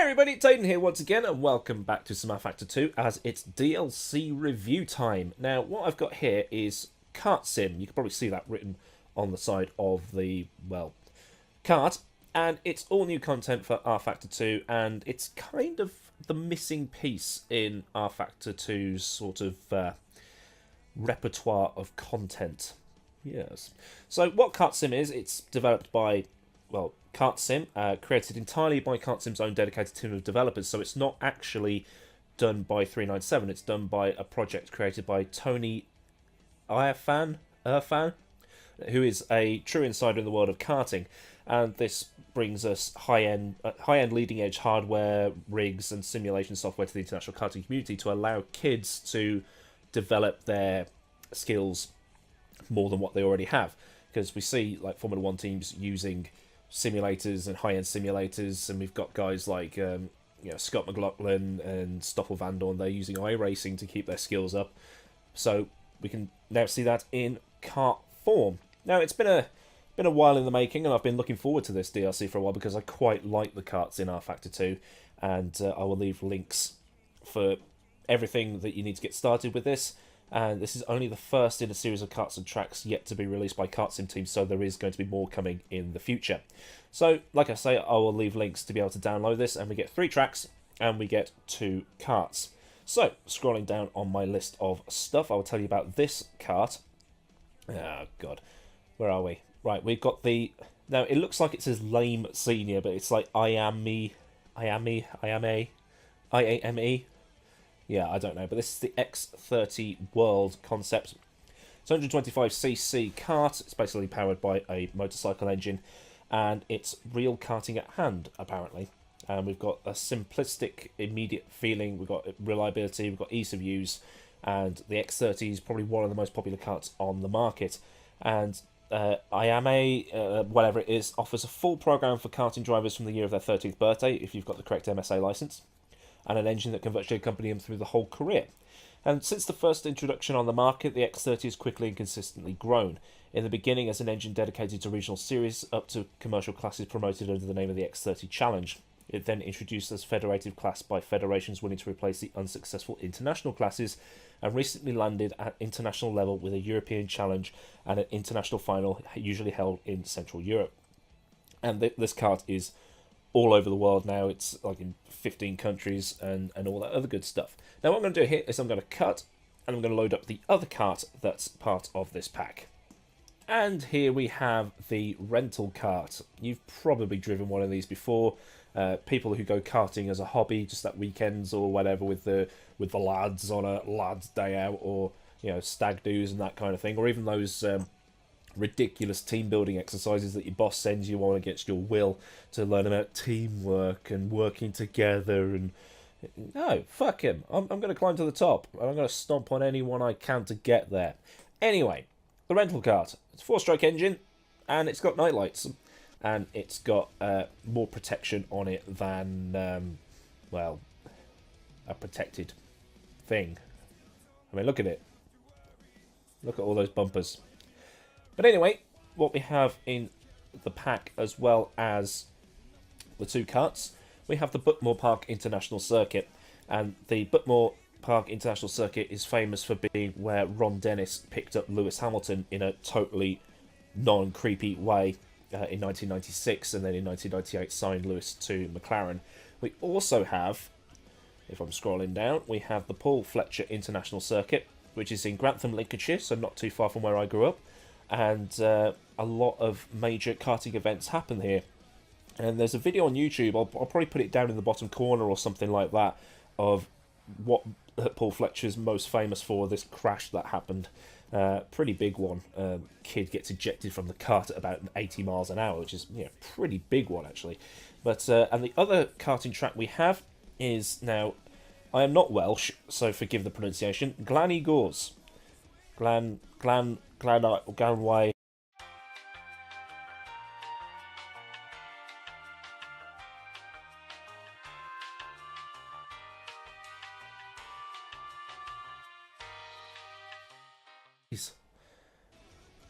Everybody, Tayden here once again, and welcome back to some RFACTOR2 as it's DLC review time. Now, what I've got here is KartSim. You can probably see that written on the side of the, well, cart. And it's all new content for RFACTOR2, and it's kind of the missing piece in RFACTOR2's sort of repertoire of content. Yes. So what KartSim is, it's developed by, well, KartSim, created entirely by KartSim's own dedicated team of developers, so it's not actually done by 397, it's done by a project created by Tony Irfan, who is a true insider in the world of karting, and this brings us high-end leading-edge hardware, rigs, and simulation software to the international karting community to allow kids to develop their skills more than what they already have, because we see like Formula 1 teams using simulators and high-end simulators, and we've got guys like Scott McLaughlin and Stoffel Van Dorn. They're using iRacing to keep their skills up, so we can now see that in kart form. Now, it's been a while in the making, and I've been looking forward to this DLC for a while because I quite like the karts in RFACTOR2, and I will leave links for everything that you need to get started with this. And this is only the first in a series of karts and tracks yet to be released by KartSim team, so there is going to be more coming in the future. So, like I say, I will leave links to be able to download this, and we get 3 tracks, and we get 2 karts. So, scrolling down on my list of stuff, I will tell you about this kart. Oh, God. Where are we? Right, we've got the... Now, it looks like it says Lame Senior, but it's like IAME. Yeah, I don't know, but this is the X30 World Concept. It's 125cc kart. It's basically powered by a motorcycle engine, and it's real karting at hand, apparently. And we've got a simplistic, immediate feeling. We've got reliability. We've got ease of use, and the X30 is probably one of the most popular karts on the market. And IAME, whatever it is, offers a full program for karting drivers from the year of their 13th birthday, if you've got the correct MSA license, and an engine that can virtually accompany them through the whole career. And since the first introduction on the market, the X30 has quickly and consistently grown. In the beginning as an engine dedicated to regional series, up to commercial classes promoted under the name of the X30 Challenge. It then introduced as federative class by federations willing to replace the unsuccessful international classes, and recently landed at international level with a European Challenge and an international final usually held in Central Europe. And this kart is all over the world now. It's like in 15 countries and all that other good stuff. Now what I'm going to do here is I'm going to cut, and I'm going to load up the other kart that's part of this pack. And here we have the rental kart. You've probably driven one of these before. People who go karting as a hobby, just at weekends or whatever, with the lads on a lads day out, or stag do's and that kind of thing, or even those ridiculous team building exercises that your boss sends you on against your will to learn about teamwork and working together. And no, fuck him. I'm going to climb to the top, and I'm going to stomp on anyone I can to get there. Anyway, the rental kart. It's a 4-stroke engine, and it's got night lights, and it's got more protection on it than well, a protected thing. I mean, look at it. Look at all those bumpers. But anyway, what we have in the pack, as well as the 2 karts, we have the Buckmore Park International Circuit. And the Buckmore Park International Circuit is famous for being where Ron Dennis picked up Lewis Hamilton in a totally non-creepy way in 1996, and then in 1998 signed Lewis to McLaren. We also have, if I'm scrolling down, we have the Paul Fletcher International Circuit, which is in Grantham, Lincolnshire, so not too far from where I grew up. And a lot of major karting events happen here. And there's a video on YouTube, I'll probably put it down in the bottom corner or something like that, of what Paul Fletcher's most famous for, this crash that happened. Pretty big one. Kid gets ejected from the kart at about 80 miles an hour, which is pretty big one, actually. But and the other karting track we have is, now, I am not Welsh, so forgive the pronunciation, Glan Y Gors. Glan Y.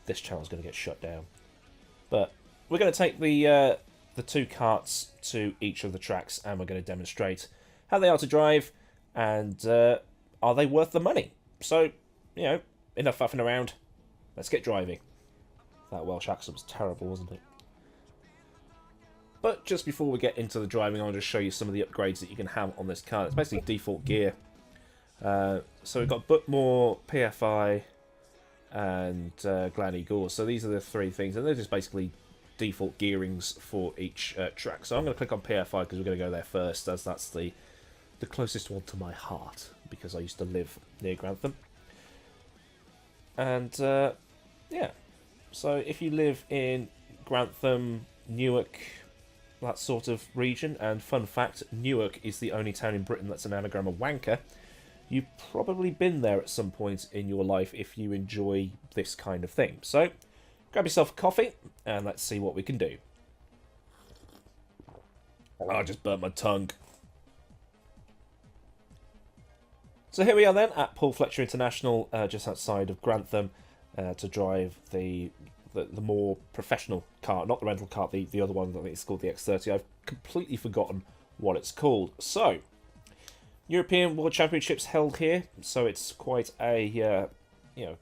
This channel's going to get shut down. But we're going to take the the 2 karts to each of the tracks, and we're going to demonstrate how they are to drive, and are they worth the money. So, you know, enough faffing around. Let's get driving. That Welsh accent was terrible, wasn't it? But just before we get into the driving, I'll just show you some of the upgrades that you can have on this car. It's basically default gear. So we've got Buckmore, PFI, and Glan Y Gors. So these are the 3 things, and they're just basically default gearings for each track. So I'm going to click on PFI because we're going to go there first, as that's the closest one to my heart, because I used to live near Grantham. And yeah, so if you live in Grantham, Newark, that sort of region, and fun fact, Newark is the only town in Britain that's an anagram of wanker. You've probably been there at some point in your life if you enjoy this kind of thing. So, grab yourself a coffee, and let's see what we can do. Oh, I just burnt my tongue. So here we are then at Paul Fletcher International, just outside of Grantham, to drive the more professional car, not the rental car, the other one. I think it's called the X30. I've completely forgotten what it's called. So, European World Championships held here, so it's quite a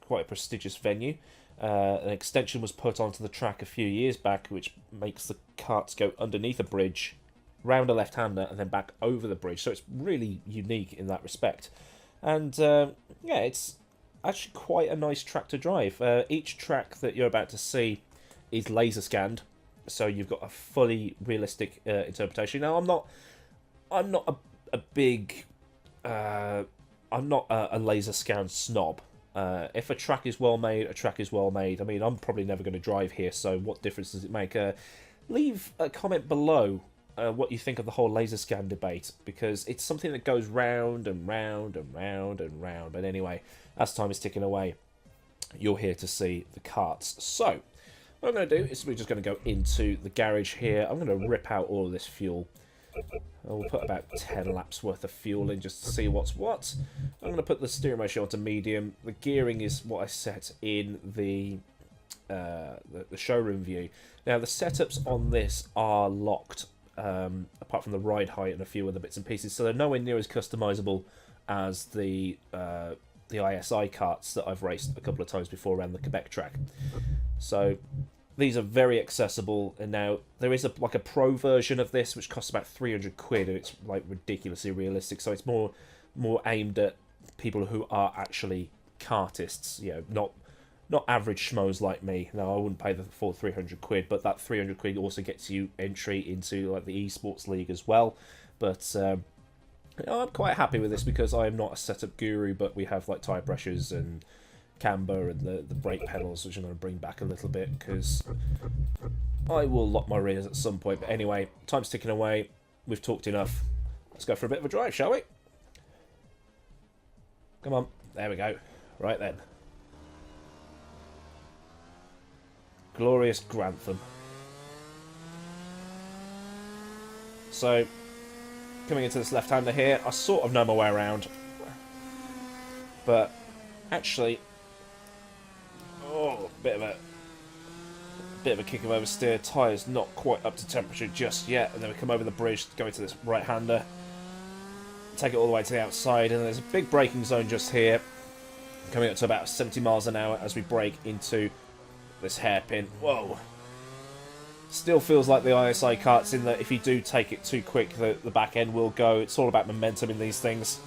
quite a prestigious venue. An extension was put onto the track a few years back, which makes the karts go underneath a bridge, round a left-hander, and then back over the bridge. So it's really unique in that respect. And yeah, it's actually quite a nice track to drive. Each track that you're about to see is laser scanned, so you've got a fully realistic interpretation. Now, I'm not a big, I'm not a laser scan snob. If a track is well made, a track is well made. I mean, I'm probably never going to drive here, so what difference does it make? Leave a comment below what you think of the whole laser scan debate, because it's something that goes round and round and round and round. But anyway, as time is ticking away, you're here to see the karts. So, what I'm going to do is we're just going to go into the garage here. I'm going to rip out all of this fuel. We'll put about 10 laps worth of fuel in just to see what's what. I'm going to put the steering motion onto medium. The gearing is what I set in the showroom view. Now, the setups on this are locked, apart from the ride height and a few other bits and pieces, so they're nowhere near as customizable as the ISI Karts that I've raced a couple of times before around the Quebec track. So these are very accessible, and now there is like a pro version of this which costs about 300 quid, and it's like ridiculously realistic. So it's more aimed at people who are actually kartists, you know, not average schmoes like me. No, I wouldn't pay the full 300 quid, but that 300 quid also gets you entry into like the esports league as well. But I'm quite happy with this because I am not a setup guru, but we have like tyre pressures and camber and the brake pedals, which I'm going to bring back a little bit because I will lock my rears at some point. But anyway, time's ticking away. We've talked enough. Let's go for a bit of a drive, shall we? Come on. There we go. Right then. Glorious Grantham. So, coming into this left-hander here, I sort of know my way around. But, actually, bit of a kick of oversteer. Tyres not quite up to temperature just yet, and then we come over the bridge, go into this right-hander, take it all the way to the outside, and there's a big braking zone just here, coming up to about 70 miles an hour as we brake into this hairpin. Whoa! Still feels like the ISI Karts in that if you do take it too quick, the back end will go. It's all about momentum in these things.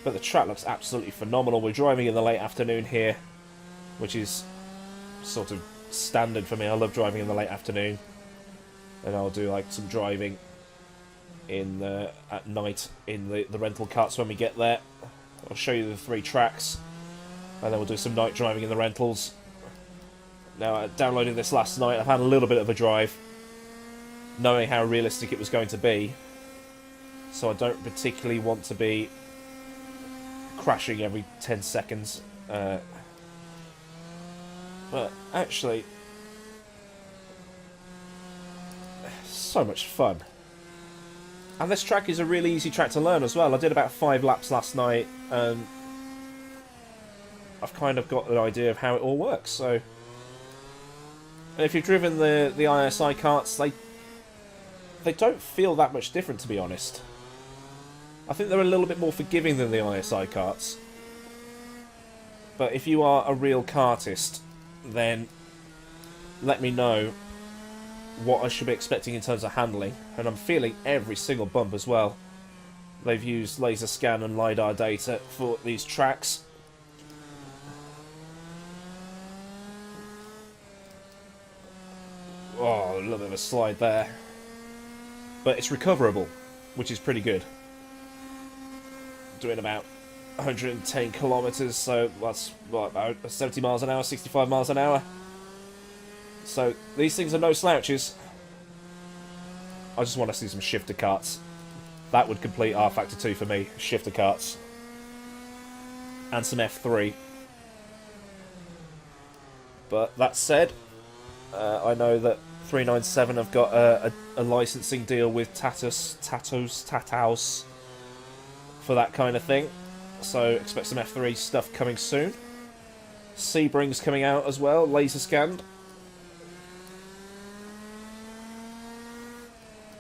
But the track looks absolutely phenomenal. We're driving in the late afternoon here, which is sort of standard for me. I love driving in the late afternoon. And I'll do like some driving in at night in the rental karts when we get there. I'll show you the 3 tracks, and then we'll do some night driving in the rentals. Now, I downloaded this last night. I've had a little bit of a drive, knowing how realistic it was going to be. So I don't particularly want to be crashing every 10 seconds. But actually, so much fun. And this track is a really easy track to learn as well. I did about 5 laps last night, and I've kind of got an idea of how it all works. So And if you've driven the ISI karts, they don't feel that much different, to be honest. I think they're a little bit more forgiving than the ISI karts. But if you are a real kartist, then let me know what I should be expecting in terms of handling. And I'm feeling every single bump as well. They've used laser scan and LiDAR data for these tracks. Oh, a little bit of a slide there. But it's recoverable, which is pretty good. Doing about 110 kilometers, so that's what, about 70 miles an hour, 65 miles an hour. So these things are no slouches. I just want to see some shifter karts. That would complete RFACTOR2 for me. Shifter karts. And some F3. But that said, I know that 397 have got a licensing deal with Tataus for that kind of thing. So expect some F3 stuff coming soon. Sebring's coming out as well, laser scanned.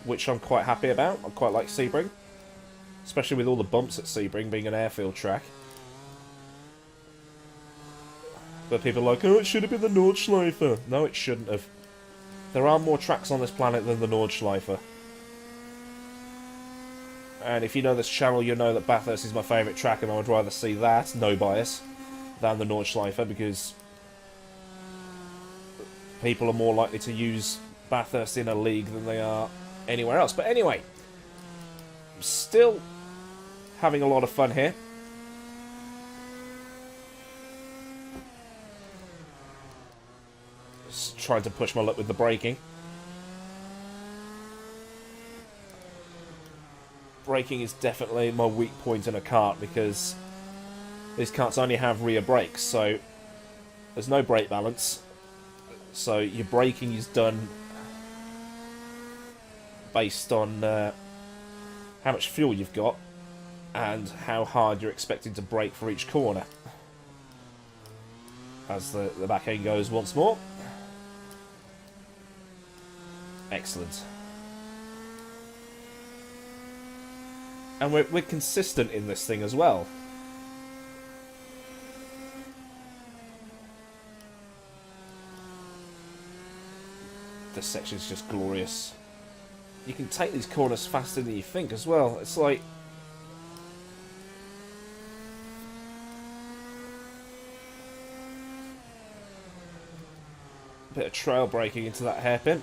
Which I'm quite happy about. I quite like Sebring. Especially with all the bumps at Sebring being an airfield track. But people are like, oh, it should have been the Nordschleife. No, it shouldn't have. There are more tracks on this planet than the Nordschleife. And if you know this channel, you know that Bathurst is my favourite track, and I would rather see that, no bias, than the Nordschleife, because people are more likely to use Bathurst in a league than they are anywhere else. But anyway, I'm still having a lot of fun here. Just trying to push my luck with the braking. Braking is definitely my weak point in a kart, because these karts only have rear brakes, so there's no brake balance. So your braking is done based on how much fuel you've got and how hard you're expecting to brake for each corner. As the back end goes once more. Excellent. And we're consistent in this thing as well. This section's just glorious. You can take these corners faster than you think as well. It's like... a bit of trail braking into that hairpin.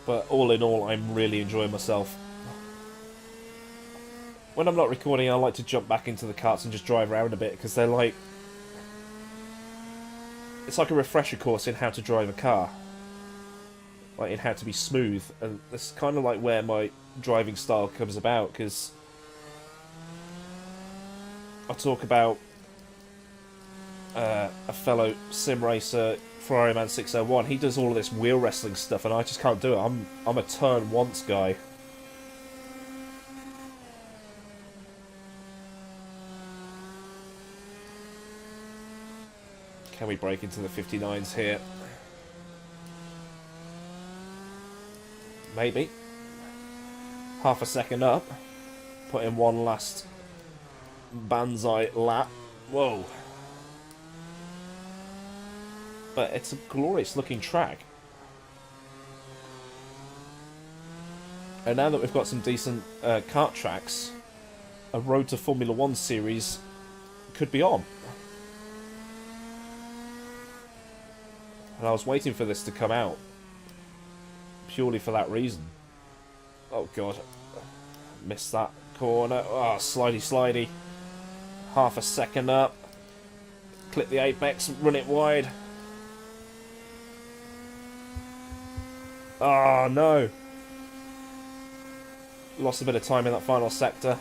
But all in all, I'm really enjoying myself. When I'm not recording, I like to jump back into the karts and just drive around a bit, because they're like... it's like a refresher course in how to drive a car. Like, in how to be smooth. And that's kind of like where my driving style comes about, because... I talk about a fellow sim racer, Ferrari Man 601. He does all of this wheel wrestling stuff, and I just can't do it. I'm a turn once guy. Can we break into the 59s here? Maybe. Half a second up. Put in one last banzai lap. Whoa. But it's a glorious looking track. And now that we've got some decent kart tracks, a Road to Formula 1 series could be on. And I was waiting for this to come out purely for that reason. Oh god. Missed that corner. Oh, slidey slidey. Half a second up. Clip the apex, run it wide. Oh no. Lost a bit of time in that final sector.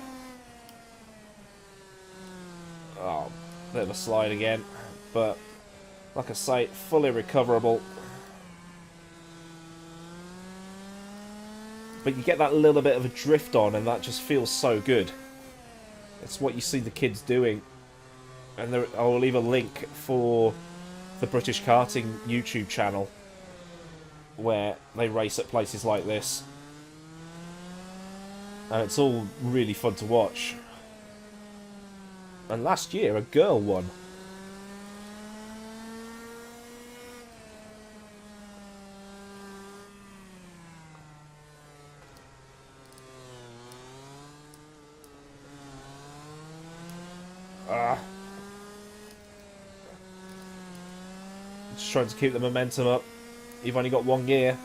Oh, bit of a slide again. But, like I say, fully recoverable. But you get that little bit of a drift on, and that just feels so good. It's what you see the kids doing And I will leave a link for the British Karting YouTube channel where they race at places like this. And it's all really fun to watch. And last year, a girl won. Just trying to keep the momentum up. You've only got one gear.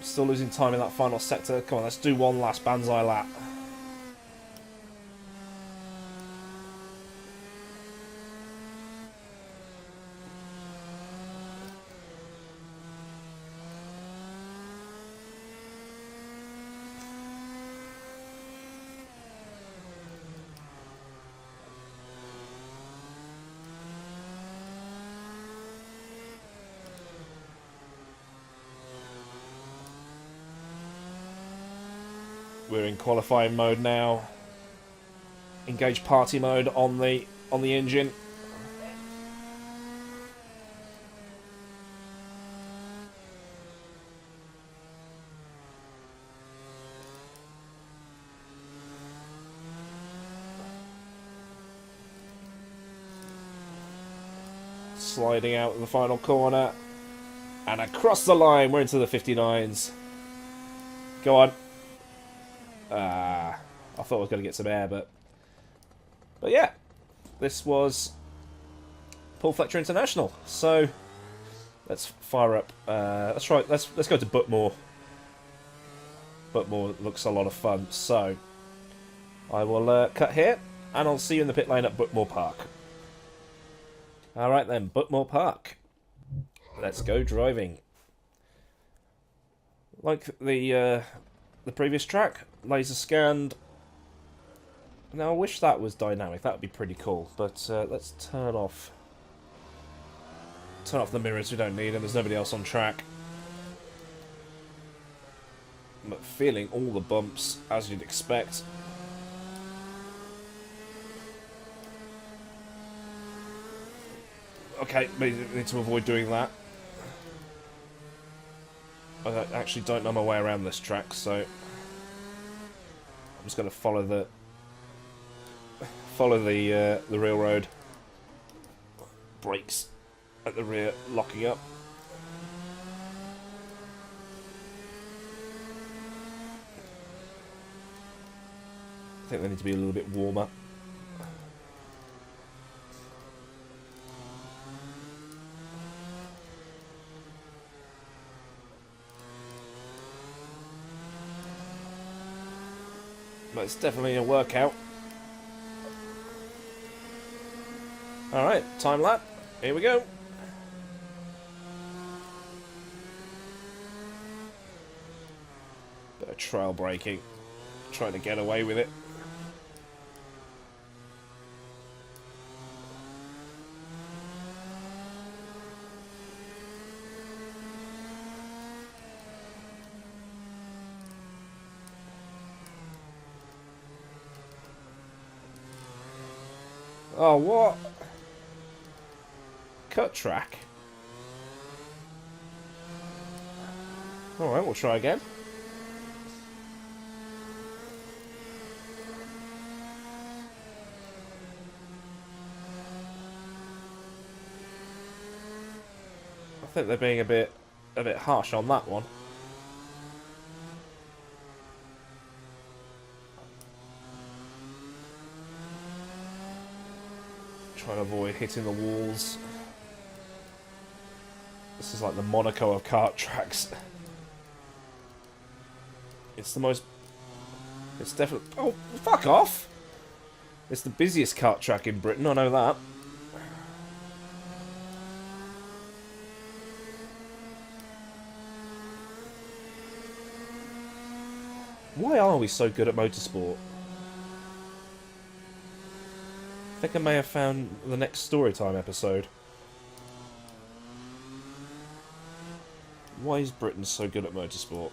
Still losing time in that final sector. Come on, let's do one last Banzai lap. We're in qualifying mode now. Engage party mode on the engine. Sliding out in the final corner. And across the line, we're into the 59s. Go on. I thought I was going to get some air, but yeah, this was Paul Fletcher International. So let's fire up. Let's go to Buckmore. Buckmore looks a lot of fun. So I will cut here, and I'll see you in the pit lane at Buckmore Park. All right then, Buckmore Park. Let's go driving. Like the previous track, laser scanned. Now I wish that was dynamic. That would be pretty cool. But let's turn off the mirrors. We don't need them. There's nobody else on track. But feeling all the bumps as you'd expect. Okay, we need to avoid doing that. I actually don't know my way around this track, so I'm just going to follow the railroad. Brakes at the rear, locking up. I think they need to be a little bit warmer. But it's definitely a workout. Alright, time lap. Here we go. Bit of trail braking. Trying to get away with it. Oh, what? Cut track. Alright, we'll try again. I think they're being a bit harsh on that one. Trying to avoid hitting the walls. This is like the Monaco of kart tracks. It's the most... It's definitely... Oh, fuck off! It's the busiest kart track in Britain, I know that. Why are we so good at motorsport? I think I may have found the next Storytime episode. Why is Britain so good at motorsport?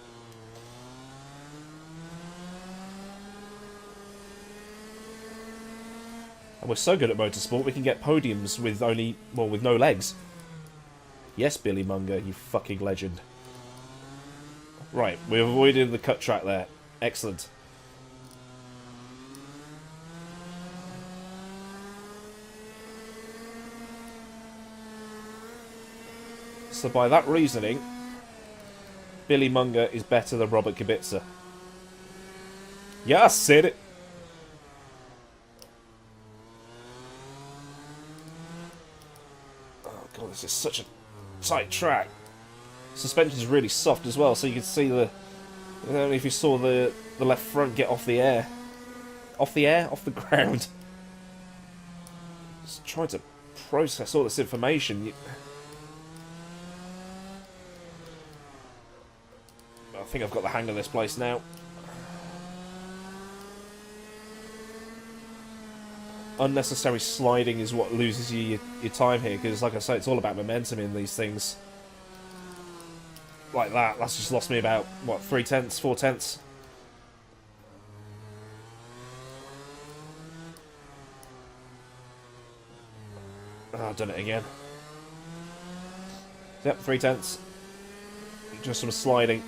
And we're so good at motorsport, we can get podiums with only, well, with no legs. Yes, Billy Munger, you fucking legend. Right, we avoided the cut track there. Excellent. So by that reasoning, Billy Munger is better than Robert Kubica. Yeah, I said it. Oh god, this is such a tight track. Suspension is really soft as well, so you can see the... I don't know if you saw the left front get off the air. Off the air? Off the ground. Just trying to process all this information. I think I've got the hang of this place now. Unnecessary sliding is what loses you your time here, because like I say, it's all about momentum in these things. Like that, that's just lost me about, what, 3/10, 4/10? Oh, I've done it again. Yep, 3/10. Just some sliding.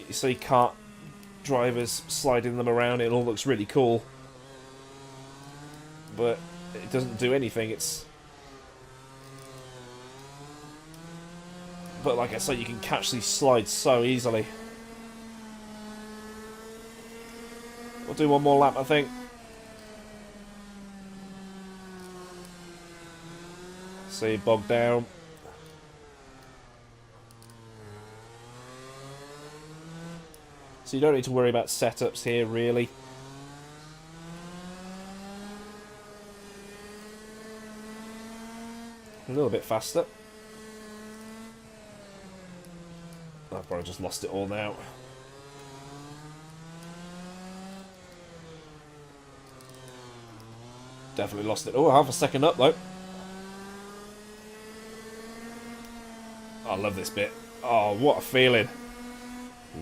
You see kart drivers sliding them around, it all looks really cool. But it doesn't do anything, it's... But like I say, you can catch these slides so easily. We'll do one more lap, I think. See, bogged down. So you don't need to worry about setups here, really. A little bit faster. I've probably just lost it all now. Definitely lost it. Oh, half a second up, though. I love this bit. Oh, what a feeling.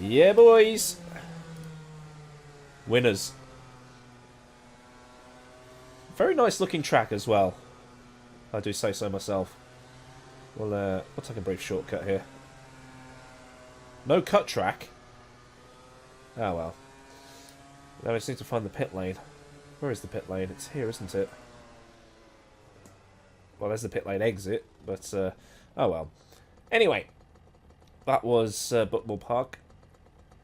Yeah, boys. Winners. Very nice looking track as well. I do say so myself. We'll take a brief shortcut here. No cut track. Oh well. Now we just need to find the pit lane. Where is the pit lane? It's here, isn't it? Well, there's the pit lane exit, but oh well. Anyway, that was Buckmore Park.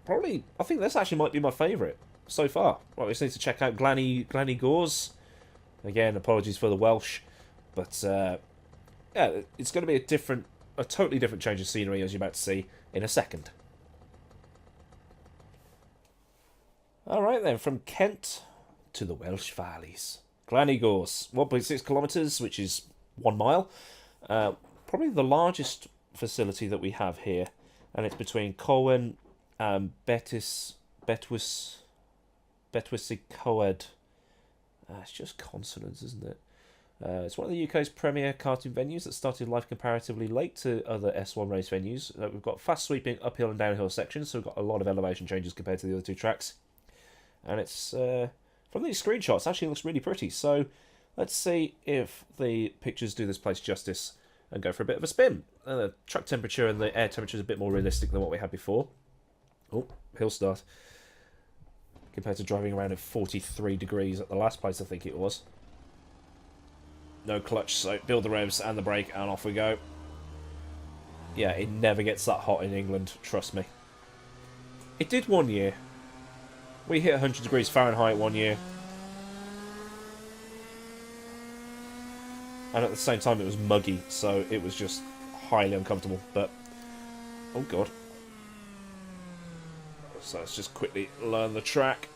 Probably, I think this actually might be my favourite so far. Right, we just need to check out Glan Y Gors. Again, apologies for the Welsh, but yeah, it's going to be a totally different change of scenery, as you're about to see in a second. Alright then, from Kent to the Welsh Valleys. Glan Y Gors, 1.6 kilometres, which is 1 mile. Probably the largest facility that we have here, and it's between Cowan and Betwisy Coed. It's just consonants, isn't it? It's one of the UK's premier karting venues that started life comparatively late to other S1 race venues. We've got fast sweeping uphill and downhill sections, so we've got a lot of elevation changes compared to the other two tracks. And it's, from these screenshots, actually looks really pretty. So let's see if the pictures do this place justice and go for a bit of a spin. The track temperature and the air temperature is a bit more realistic than what we had before. Oh, hill start. Compared to driving around at 43 degrees at the last place, I think it was. No clutch, so build the revs and the brake, and off we go. Yeah, it never gets that hot in England, trust me. It did one year. We hit 100 degrees Fahrenheit one year. And at the same time it was muggy, so it was just highly uncomfortable, but... Oh god. So let's just quickly learn the track.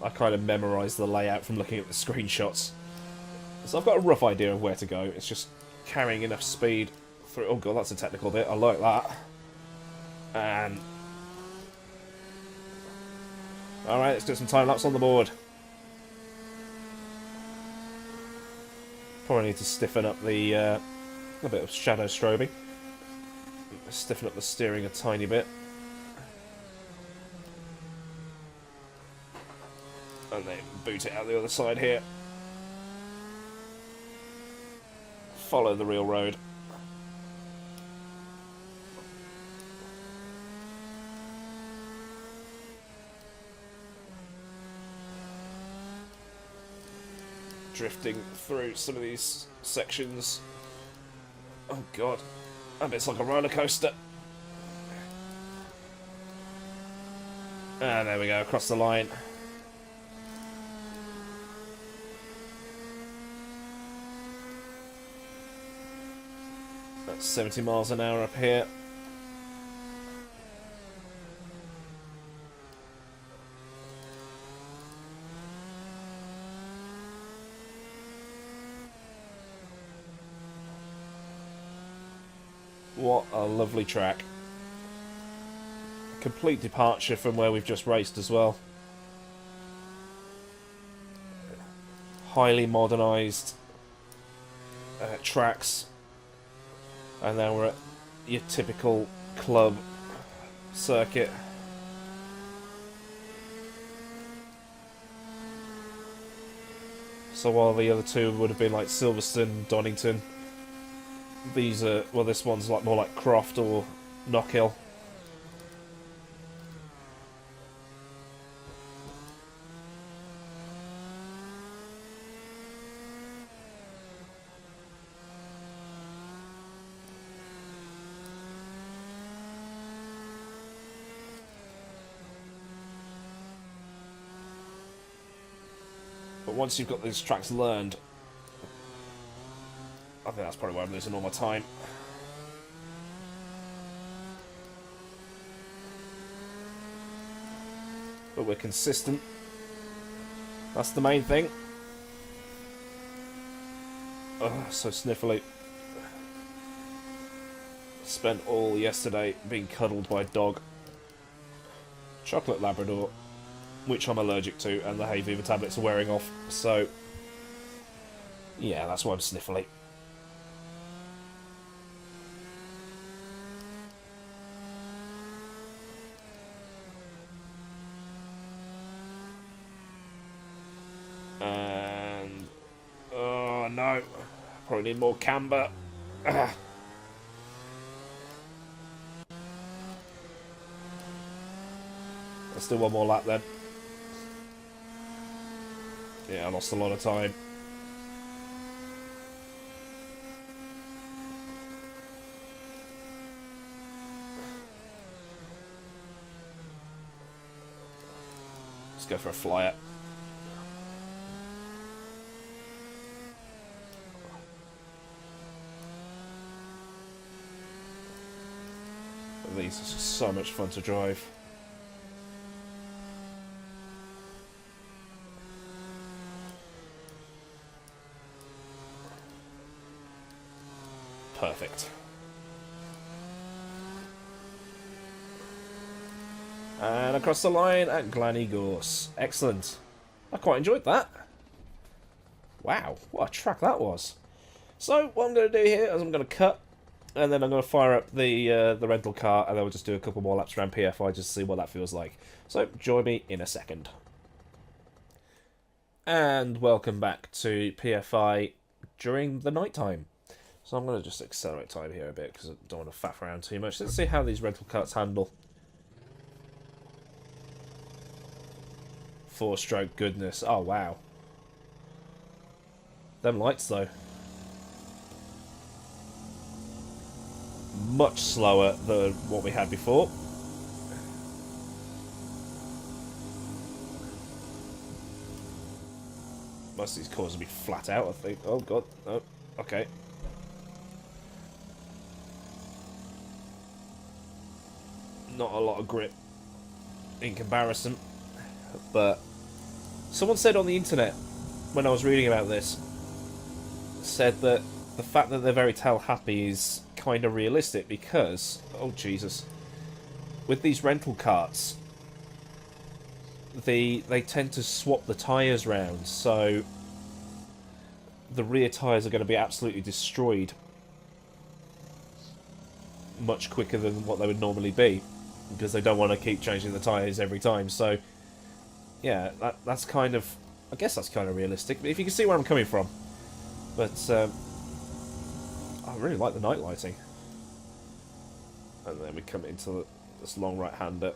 I kind of memorised the layout from looking at the screenshots. So I've got a rough idea of where to go. It's just carrying enough speed through... Oh god, that's a technical bit. I like that. And... Alright, let's get some time lapse on the board. Probably need to stiffen up the a bit of shadow strobing. Stiffen up the steering a tiny bit. And then boot it out the other side here. Follow the real road. Drifting through some of these sections. Oh god, that bit's like a roller coaster. And there we go, across the line. That's 70 miles an hour up here. What a lovely track. Complete departure from where we've just raced as well. Highly modernised tracks. And then we're at your typical club circuit. So while the other two would have been like Silverstone, Donington, these are, well, this one's like more like Croft or Knockhill. But once you've got these tracks learned, I think that's probably where I'm losing all my time. But we're consistent. That's the main thing. Oh, so sniffly. Spent all yesterday being cuddled by a dog. Chocolate Labrador, which I'm allergic to, and the hay fever tablets are wearing off. So, yeah, that's why I'm sniffly. And oh no, probably need more camber. Let's do one more lap then. Yeah, I lost a lot of time. Let's go for a flyer. These are so much fun to drive. Perfect. And across the line at Glan Y Gors. Excellent. I quite enjoyed that. Wow, what a track that was. So what I'm going to do here is I'm going to cut, and then I'm going to fire up the rental car, and then we'll just do a couple more laps around PFI just to see what that feels like. So join me in a second. And welcome back to PFI during the night time. So I'm going to just accelerate time here a bit because I don't want to faff around too much. Let's see how these rental carts handle. 4-stroke goodness. Oh, wow. Them lights, though. Much slower than what we had before. Most of these corners will be flat out, I think. Oh, God. Oh, okay. Not a lot of grip in comparison. But someone said on the internet, when I was reading about this, said that the fact that they're very tail happy is kind of realistic because, oh Jesus, with these rental carts, they tend to swap the tyres round, so the rear tyres are going to be absolutely destroyed much quicker than what they would normally be, because they don't want to keep changing the tyres every time. So, yeah, that's kind of... I guess that's kind of realistic, if you can see where I'm coming from. But, I really like the night lighting. And then we come into this long right-hander.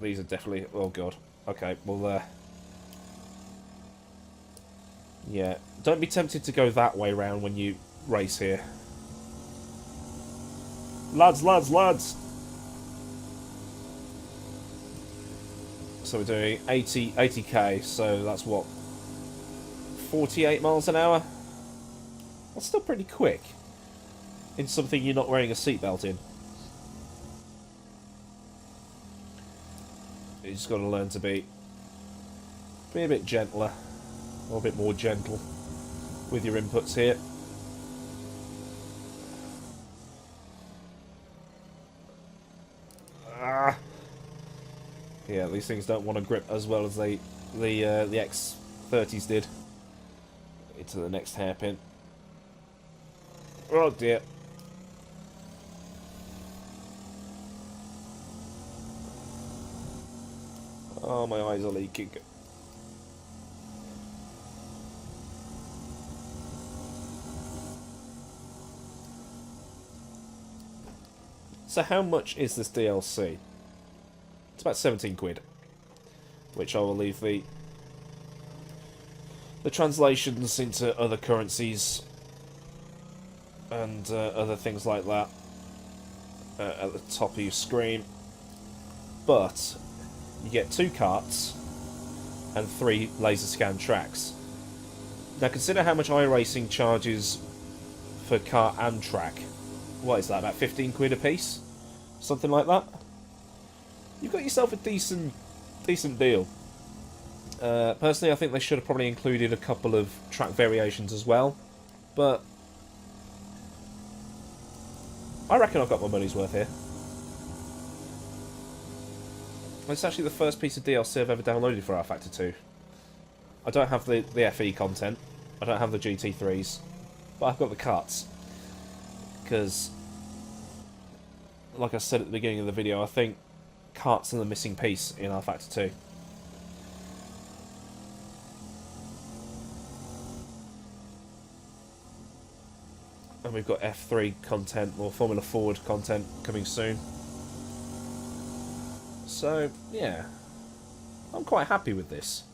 These are definitely... Oh, God. Okay, well, yeah, don't be tempted to go that way round when you race here. Lads, lads, lads! So we're doing 80k, so that's what, 48 miles an hour? That's still pretty quick in something you're not wearing a seatbelt in. You just got to learn to be a bit gentler, or a bit more gentle with your inputs here. Yeah, these things don't want to grip as well as the X30's did. Into the next hairpin. Oh dear. Oh, my eyes are leaking. So how much is this DLC? It's about 17 quid, which I will leave the translations into other currencies and other things like that at the top of your screen. But you get 2 karts and 3 laser scan tracks. Now consider how much iRacing charges for kart and track. What is that, about 15 quid a piece? Something like that? You've got yourself a decent deal. Personally, I think they should have probably included a couple of track variations as well. But I reckon I've got my money's worth here. It's actually the first piece of DLC I've ever downloaded for RFACTOR2. I don't have the FE content. I don't have the GT3s. But I've got the karts. Because, like I said at the beginning of the video, I think karts are the missing piece in RFACTOR2. And we've got F3 content, or Formula Forward content, coming soon. So, yeah. I'm quite happy with this.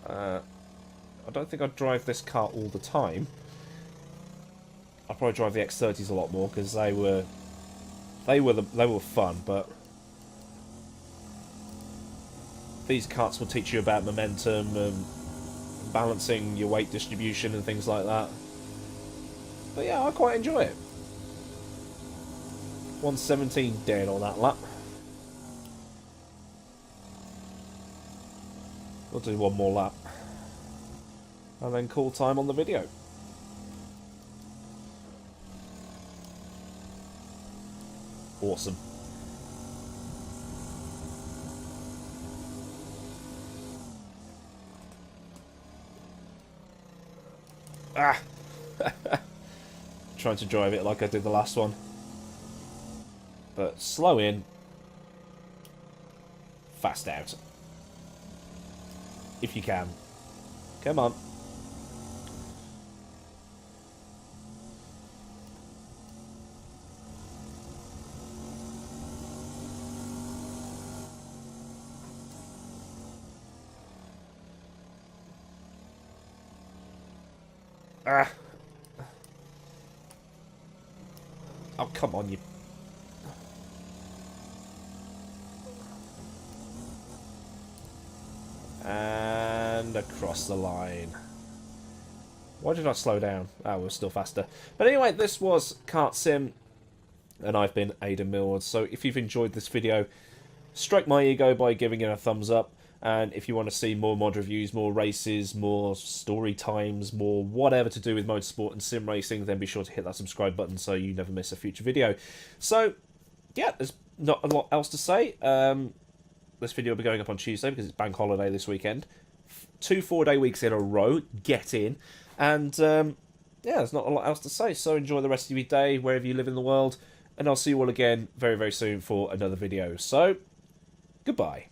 I don't think I'd drive this car all the time. I'd probably drive the X30s a lot more, because they were fun, but these karts will teach you about momentum and balancing your weight distribution and things like that. But yeah, I quite enjoy it. 117 dead on that lap. We'll do one more lap. And then call time on the video. Awesome. Ah! Trying to drive it like I did the last one. But slow in. Fast out. If you can. Come on. Ah. Oh, come on, you... And across the line. Why did I slow down? Ah, we're still faster. But anyway, this was KartSim, and I've been Aidan Millward. So if you've enjoyed this video, stroke my ego by giving it a thumbs up. And if you want to see more mod reviews, more races, more story times, more whatever to do with motorsport and sim racing, then be sure to hit that subscribe button so you never miss a future video. So, yeah, there's not a lot else to say. This video will be going up on Tuesday because it's bank holiday this weekend. 2 4-day weeks in a row. Get in. And yeah, there's not a lot else to say. So enjoy the rest of your day, wherever you live in the world. And I'll see you all again very, very soon for another video. So, goodbye.